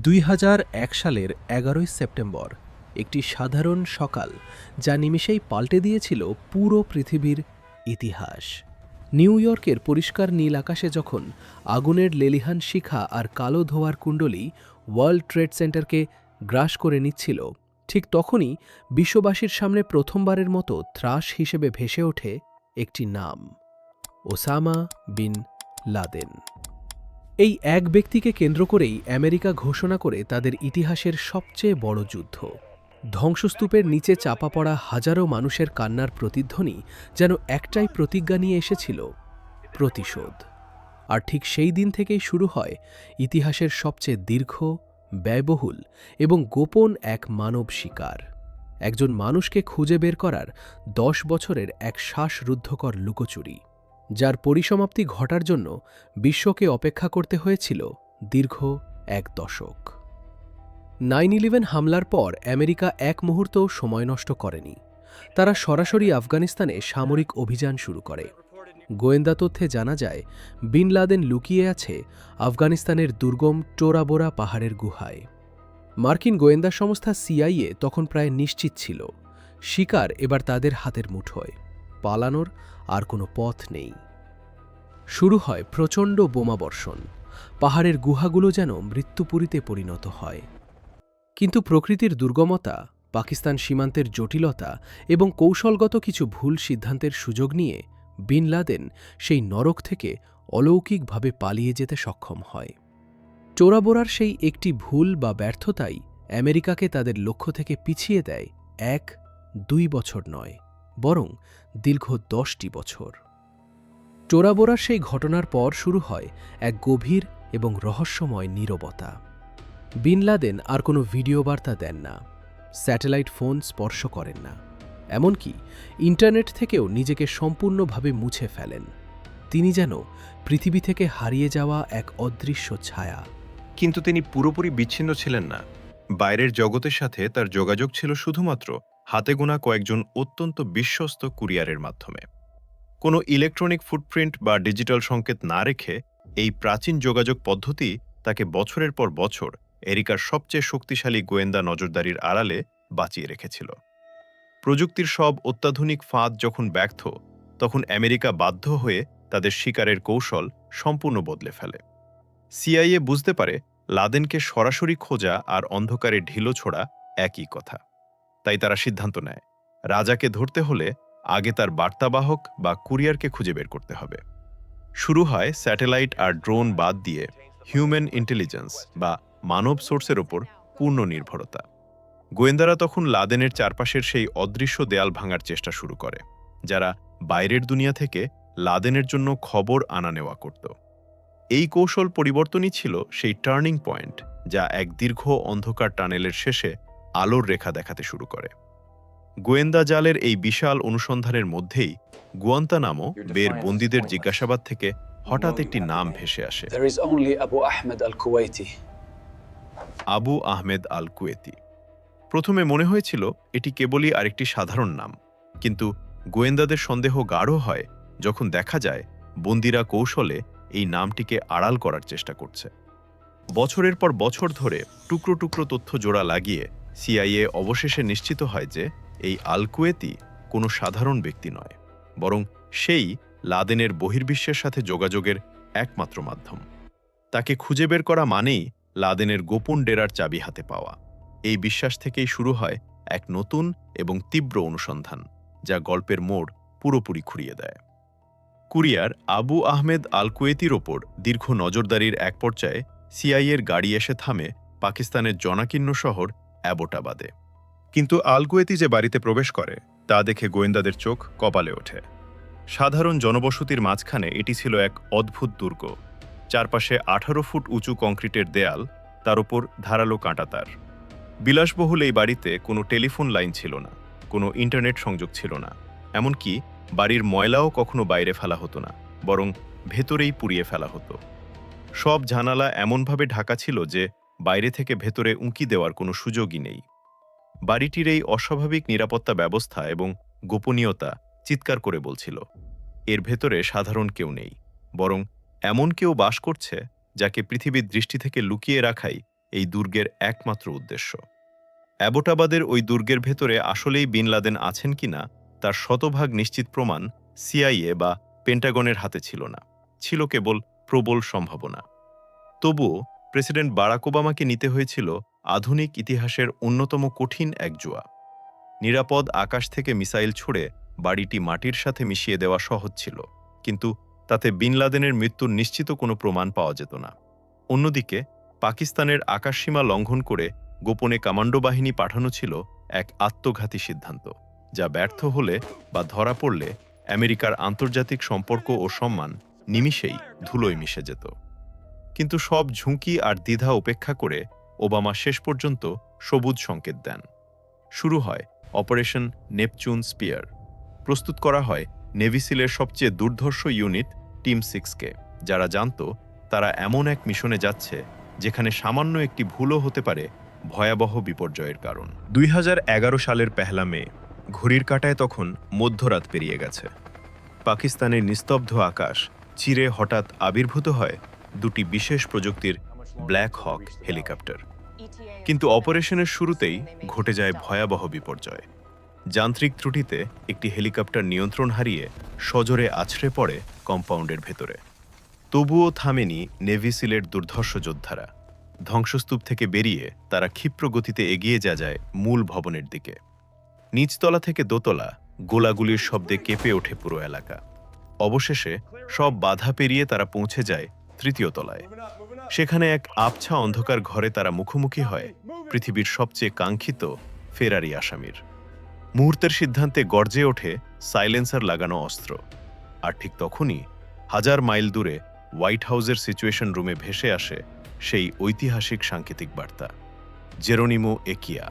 ২০০১ সালের ১১ই সেপ্টেম্বর একটি সাধারণ সকাল যা নিমেষেই পাল্টে দিয়েছিল পুরো পৃথিবীর ইতিহাস। নিউ ইয়র্কের পরিষ্কার নীল আকাশে যখন আগুনের লেলিহান শিখা আর কালো ধোঁয়ার কুণ্ডলী ওয়ার্ল্ড ট্রেড সেন্টারকে গ্রাস করে নিচ্ছিল, ঠিক তখনই বিশ্ববাসীর সামনে প্রথমবারের মতো ত্রাস হিসেবে ভেসে ওঠে একটি নাম: ওসামা বিন লাদেন। এই এক ব্যক্তিকে কেন্দ্র করেই আমেরিকা ঘোষণা করে তাদের ইতিহাসের সবচেয়ে বড় যুদ্ধ। ধ্বংসস্তূপের নিচে চাপা পড়া হাজারো মানুষের কান্নার প্রতিধ্বনি যেন একটাই প্রতিজ্ঞা নিয়ে এসেছিল: প্রতিশোধ। আর ঠিক সেই দিন থেকেই শুরু হয় ইতিহাসের সবচেয়ে দীর্ঘ, ব্যয়বহুল এবং গোপন এক মানব শিকার। একজন মানুষকে খুঁজে বের করার ১০ বছরের এক শ্বাসরুদ্ধকর লুকোচুরি, যার পরিসমাপ্তি ঘটার জন্য বিশ্বকে অপেক্ষা করতে হয়েছিল দীর্ঘ এক দশক। ৯/১১ হামলার পর আমেরিকা এক মুহূর্তও সময় নষ্ট করেনি। তারা সরাসরি আফগানিস্তানে সামরিক অভিযান শুরু করে। গোয়েন্দা তথ্যে জানা যায় বিন লাদেন লুকিয়ে আছে আফগানিস্তানের দুর্গম টোরা বোরা পাহাড়ের গুহায়। মার্কিন গোয়েন্দা সংস্থা সিআইএ তখন প্রায় নিশ্চিত ছিল শিকার এবার তাদের হাতের মুঠোয়, পালানোর আর কোনো পথ নেই। শুরু হয় প্রচণ্ড বোমাবর্ষণ, পাহাড়ের গুহাগুলো যেন মৃত্যুপুরীতে পরিণত হয়। কিন্তু প্রকৃতির দুর্গমতা, পাকিস্তান সীমান্তের জটিলতা এবং কৌশলগত কিছু ভুল সিদ্ধান্তের সুযোগ নিয়ে বিন লাদেন সেই নরক থেকে অলৌকিকভাবে পালিয়ে যেতে সক্ষম হয়। টোরাবোরার সেই একটি ভুল বা ব্যর্থতাই আমেরিকাকে তাদের লক্ষ্য থেকে পিছিয়ে দেয় ১-২ বছর নয়, বরং দীর্ঘ ১০টি বছর। টোরাবোরার সেই ঘটনার পর শুরু হয় এক গভীর এবং রহস্যময় নীরবতা। বিন লাদেন আর কোনো ভিডিও বার্তা দেন না, স্যাটেলাইট ফোন স্পর্শ করেন না, এমনকি ইন্টারনেট থেকেও নিজেকে সম্পূর্ণভাবে মুছে ফেলেন। তিনি যেন পৃথিবী থেকে হারিয়ে যাওয়া এক অদৃশ্য ছায়া। কিন্তু তিনি পুরোপুরি বিচ্ছিন্ন ছিলেন না। বাইরের জগতের সাথে তার যোগাযোগ ছিল শুধুমাত্র হাতে গোনা কয়েকজন অত্যন্ত বিশ্বস্ত কুরিয়ারের মাধ্যমে। কোনো ইলেকট্রনিক ফুটপ্রিন্ট বা ডিজিটাল সংকেত না রেখে এই প্রাচীন যোগাযোগ পদ্ধতি তাকে বছরের পর বছর আমেরিকার সবচেয়ে শক্তিশালী গোয়েন্দা নজরদারির আড়ালে বাঁচিয়ে রেখেছিল। প্রযুক্তির সব অত্যাধুনিক ফাঁদ যখন ব্যর্থ, তখন আমেরিকা বাধ্য হয়ে তাদের শিকারের কৌশল সম্পূর্ণ বদলে ফেলে। সিআইএ বুঝতে পারে লাদেনকে সরাসরি খোঁজা আর অন্ধকারে ঢিলো ছোড়া একই কথা। তাই তারা সিদ্ধান্ত নেয়, রাজাকে ধরতে হলে আগে তার বার্তাবাহক বা কুরিয়ারকে খুঁজে বের করতে হবে। শুরু হয় স্যাটেলাইট আর ড্রোন বাদ দিয়ে হিউম্যান ইন্টেলিজেন্স বা মানব সোর্সের ওপর পূর্ণ নির্ভরতা। গোয়েন্দারা তখন লাদেনের চারপাশের সেই অদৃশ্য দেয়াল ভাঙার চেষ্টা শুরু করে, যারা বাইরের দুনিয়া থেকে লাদেনের জন্য খবর আনা নেওয়া করত। এই কৌশল পরিবর্তনই ছিল সেই টার্নিং পয়েন্ট, যা এক দীর্ঘ অন্ধকার টানেলের শেষে আলোর রেখা দেখাতে শুরু করে। গোয়েন্দা জালের এই বিশাল অনুসন্ধানের মধ্যেই গুয়ান্তানামো বের বন্দীদের জিজ্ঞাসাবাদ থেকে হঠাৎ একটি নাম ভেসে আসে: আবু আহমেদ আল কুয়েতি। প্রথমে মনে হয়েছিল এটি কেবলই আরেকটি সাধারণ নাম, কিন্তু গোয়েন্দাদের সন্দেহ গাঢ় হয় যখন দেখা যায় বন্দীরা কৌশলে এই নামটিকে আড়াল করার চেষ্টা করছে। বছরের পর বছর ধরে টুকরো টুকরো তথ্য জোড়া লাগিয়ে সিআইএ অবশেষে নিশ্চিত হয় যে এই আল কুয়েতি কোনো সাধারণ ব্যক্তি নয়, বরং সেই লাদেনের বহির্বিশ্বের সাথে যোগাযোগের একমাত্র মাধ্যম। তাকে খুঁজে বের করা মানেই লাদেনের গোপন ডেরার চাবি হাতে পাওয়া। এই বিশ্বাস থেকেই শুরু হয় এক নতুন এবং তীব্র অনুসন্ধান, যা গল্পের মোড় পুরোপুরি ঘুরিয়ে দেয়। কুরিয়ার আবু আহমেদ আল কুয়েতির ওপর দীর্ঘ নজরদারির এক পর্যায়ে সিআইএর গাড়ি এসে থামে পাকিস্তানের জনাকীর্ণ শহর অ্যাবোটাবাদে। কিন্তু আল কুয়েতি যে বাড়িতে প্রবেশ করে তা দেখে গোয়েন্দাদের চোখ কপালে ওঠে। সাধারণ জনবসতির মাঝখানে এটি ছিল এক অদ্ভুত দুর্গ। চারপাশে ১৮ ফুট উঁচু কংক্রিটের দেয়াল, তার উপর ধারালো কাঁটাতার। বিলাসবহুল এই বাড়িতে কোনো টেলিফোন লাইন ছিল না, কোনো ইন্টারনেট সংযোগ ছিল না, এমনকি বাড়ির ময়লাও কখনো বাইরে ফেলা হতো না, বরং ভেতরেই পুড়িয়ে ফেলা হতো। সব জানালা এমনভাবে ঢাকা ছিল যে বাইরে থেকে ভেতরে উঁকি দেওয়ার কোনো সুযোগই নেই। বাড়িটির এই অস্বাভাবিক নিরাপত্তা ব্যবস্থা এবং গোপনীয়তা চিৎকার করে বলছিল, এর ভেতরে সাধারণ কেউ নেই, বরং এমন কেউ বাস করছে যাকে পৃথিবীর দৃষ্টি থেকে লুকিয়ে রাখাই এই দুর্গের একমাত্র উদ্দেশ্য। অ্যাবোটাবাদের ওই দুর্গের ভেতরে আসলেই বিন লাদেন আছেন কিনা তার শতভাগ নিশ্চিত প্রমাণ সিআইএ বা পেন্টাগনের হাতে ছিল না, ছিল কেবল প্রবল সম্ভাবনা। তবুও প্রেসিডেন্ট বারাক ওবামাকে নিতে হয়েছিল আধুনিক ইতিহাসের অন্যতম কঠিন এক জুয়া। নিরাপদ আকাশ থেকে মিসাইল ছুড়ে বাড়িটি মাটির সাথে মিশিয়ে দেওয়া সহজ ছিল, কিন্তু তাতে বিন লাদেনের মৃত্যুর নিশ্চিত কোনো প্রমাণ পাওয়া যেত না। অন্যদিকে পাকিস্তানের আকাশসীমা লঙ্ঘন করে গোপনে কমান্ডো বাহিনী পাঠানো ছিল এক আত্মঘাতী সিদ্ধান্ত, যা ব্যর্থ হলে বা ধরা পড়লে আমেরিকার আন্তর্জাতিক সম্পর্ক ও সম্মান নিমিষেই ধুলোয় মিশে যেত। কিন্তু সব ঝুঁকি আর দ্বিধা উপেক্ষা করে ওবামা শেষ পর্যন্ত সবুজ সংকেত দেন। শুরু হয় অপারেশন নেপচুন স্পিয়ার। প্রস্তুত করা হয় নেভি সিলের সবচেয়ে দুর্ধর্ষ ইউনিট টিম 6কে, যারা জানত তারা এমন এক মিশনে যাচ্ছে যেখানে সামান্য একটি ভুলও হতে পারে ভয়াবহ বিপর্যয়ের কারণ। 2011 সালের 1 মে, ঘড়ির কাঁটায় তখন মধ্যরাত পেরিয়ে গেছে। পাকিস্তানের নিস্তব্ধ আকাশ চিরে হঠাৎ আবির্ভূত হয় দুটি বিশেষ প্রযুক্তির ব্ল্যাক হক হেলিকপ্টার। কিন্তু অপারেশনের শুরুতেই ঘটে যায় ভয়াবহ বিপর্যয়। যান্ত্রিক ত্রুটিতে একটি হেলিকপ্টার নিয়ন্ত্রণ হারিয়ে সজোরে আছড়ে পড়ে কম্পাউন্ডের ভেতরে। তবুও থামেনি নেভি সিলের দুর্ধর্ষ যোদ্ধারা। ধ্বংসস্তূপ থেকে বেরিয়ে তারা ক্ষিপ্র গতিতে এগিয়ে যায় মূল ভবনের দিকে। নিচতলা থেকে দোতলা গোলাগুলির শব্দে কেঁপে ওঠে পুরো এলাকা। অবশেষে সব বাধা পেরিয়ে তারা পৌঁছে যায় 3য় তলায়। সেখানে এক আবছা অন্ধকার ঘরে তারা মুখোমুখি হয় পৃথিবীর সবচেয়ে কাঙ্ক্ষিত ফেরারি আসামির। মুহূর্তের সিদ্ধান্তে গর্জে ওঠে সাইলেন্সার লাগানো অস্ত্র। আর ঠিক তখনই 1000 মাইল দূরে হোয়াইট হাউসের সিচুয়েশন রুমে ভেসে আসে সেই ঐতিহাসিক সাংকেতিক বার্তা: জেরোনিমো একিয়া,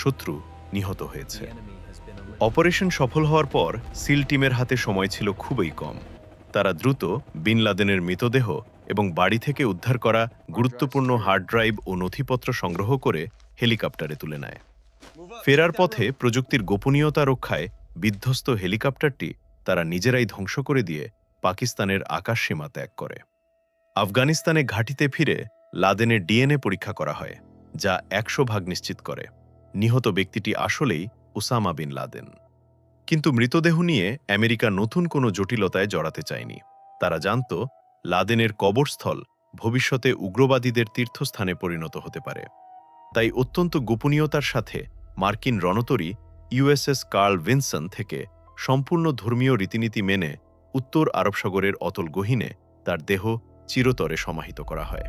শত্রু নিহত হয়েছে। অপারেশন সফল হওয়ার পর সিল টিমের হাতে সময় ছিল খুবই কম। তারা দ্রুত বিন লাদেনের মৃতদেহ এবং বাড়ি থেকে উদ্ধার করা গুরুত্বপূর্ণ হার্ড ড্রাইভ ও নথিপত্র সংগ্রহ করে হেলিকপ্টারে তুলে নেয়। ফেরার পথে প্রযুক্তির গোপনীয়তা রক্ষায় বিধ্বস্ত হেলিকপ্টারটি তারা নিজেরাই ধ্বংস করে দিয়ে পাকিস্তানের আকাশসীমা ত্যাগ করে। আফগানিস্তানে ঘাঁটিতে ফিরে লাদেনের ডিএনএ পরীক্ষা করা হয়, যা 100% নিশ্চিত করে নিহত ব্যক্তিটি আসলেই ওসামা বিন লাদেন। কিন্তু মৃতদেহ নিয়ে আমেরিকা নতুন কোনো জটিলতায় জড়াতে চায়নি। তারা জানত লাদেনের কবরস্থল ভবিষ্যতে উগ্রবাদীদের তীর্থস্থানে পরিণত হতে পারে। তাই অত্যন্ত গোপনীয়তার সাথে মার্কিন রণতরী ইউএসএস কার্ল ভিনসন থেকে সম্পূর্ণ ধর্মীয় রীতিনীতি মেনে উত্তর আরব সাগরের অতল গহীনে তার দেহ চিরতরে সমাহিত করা হয়।